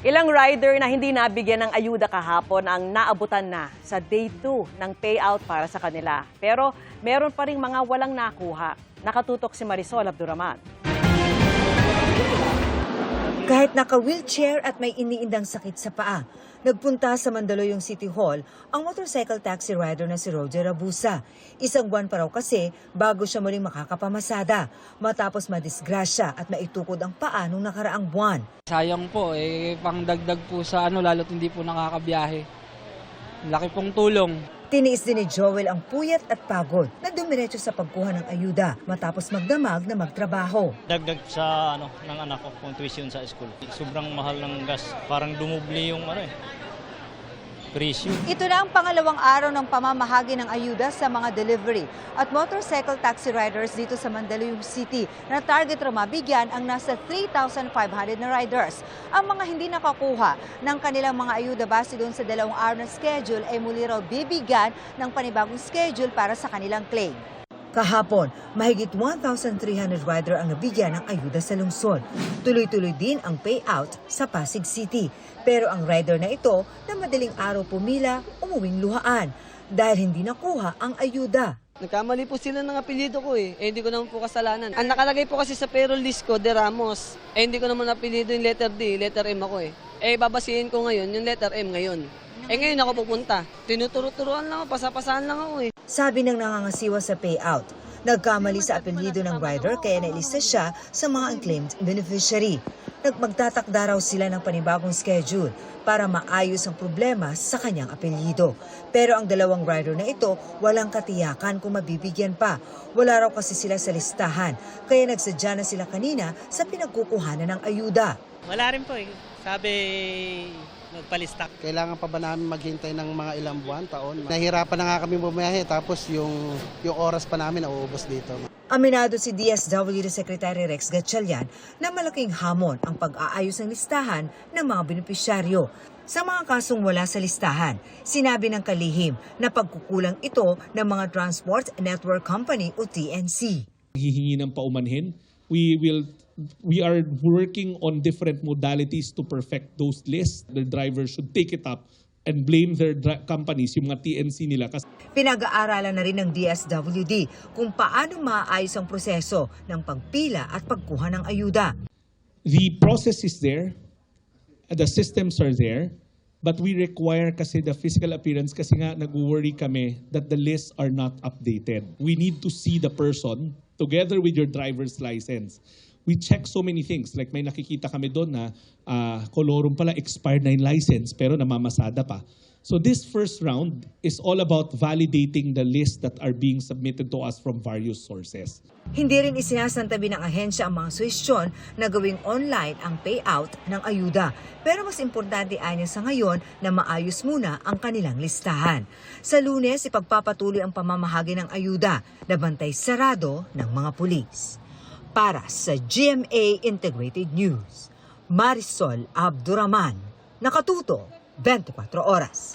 Ilang rider na hindi nabigyan ng ayuda kahapon ang naabutan na sa day 2 ng payout para sa kanila. Pero meron pa ring mga walang nakuha. Nakatutok si Marisol Abduraman. Kahit naka-wheelchair at may iniindang sakit sa paa, nagpunta sa Mandaluyong City Hall ang motorcycle taxi rider na si Roger Abusa. Isang buwan pa raw kasi bago siya muling makakapamasada matapos madisgrasya at maitukod ang paa nung nakaraang buwan. Sayang po, pangdagdag po sa lalo't hindi po nakakabiyahe. Laki pong tulong. Tiniis din ni Joel ang puyat at pagod na dumiretso sa pagkuha ng ayuda matapos magdamag na magtrabaho. Dagdag sa ng anak ko kung tuition sa school. Sobrang mahal ng gas. Parang dumubli yung presyo. Ito na ang pangalawang araw ng pamamahagi ng ayuda sa mga delivery at motorcycle taxi riders dito sa Mandaluyong City na target raw mabigyan ang nasa 3,500 na riders. Ang mga hindi nakakuha ng kanilang mga ayuda base doon sa 2 araw na schedule ay muli raw bibigyan ng panibagong schedule para sa kanilang claim. Kahapon, mahigit 1,300 rider ang nabigyan ng ayuda sa lungsod. Tuloy-tuloy din ang payout sa Pasig City. Pero ang rider na ito na madaling araw pumila, umuwing luhaan dahil hindi nakuha ang ayuda. Nagkamali po sila ng apelyido ko hindi ko naman po kasalanan. Ang nakalagay po kasi sa payroll list ko, De Ramos. Hindi ko naman apelyido yung letter D, letter M ako babasihin ko ngayon yung letter M ngayon. Ngayon ako pupunta. Tinuturo-turuan lang ako, pasapasahan lang ako Sabi ng nangangasiwa sa payout, nagkamali sa apelyido ng rider kaya nailista siya sa mga unclaimed beneficiary. Magtatakda raw sila ng panibagong schedule para maayos ang problema sa kanyang apelyido. Pero ang dalawang rider na ito walang katiyakan kung mabibigyan pa. Wala raw kasi sila sa listahan kaya nagsadya na sila kanina sa pinagkukuhanan ng ayuda. Wala rin po Sabi magpalista. Kailangan pa ba namin maghintay ng mga ilang buwan, taon? Nahihirapan na nga kami bumiyahe tapos yung oras pa namin nauubos dito. Aminado si DSWD Secretary Rex Gatchalian na malaking hamon ang pag-aayos ng listahan ng mga benepisyaryo. Sa mga kasong wala sa listahan, sinabi ng kalihim na pagkukulang ito ng mga Transport Network Company o TNC. Hihingi ng paumanhin. We are working on different modalities to perfect those lists. The drivers should take it up and blame their companies, yung mga TNC nila. Pinag-aaralan na rin ng DSWD kung paano maayos ang proseso ng pagpila at pagkuha ng ayuda. The process is there, the systems are there, but we require kasi the physical appearance kasi nga nag-worry kami that the lists are not updated. We need to see the person together with your driver's license. We check so many things. Like may nakikita kami doon na kolorum pala, expired na yung license pero namamasada pa. So this first round is all about validating the list that are being submitted to us from various sources. Hindi rin isinasantabi ng ahensya ang mga suwestyon na gawing online ang payout ng ayuda. Pero mas importante anya sa ngayon na maayos muna ang kanilang listahan. Sa Lunes, ipagpapatuloy ang pamamahagi ng ayuda na bantay sarado ng mga pulis. Para sa GMA Integrated News, Marisol Abduraman, nakatuto 24 oras.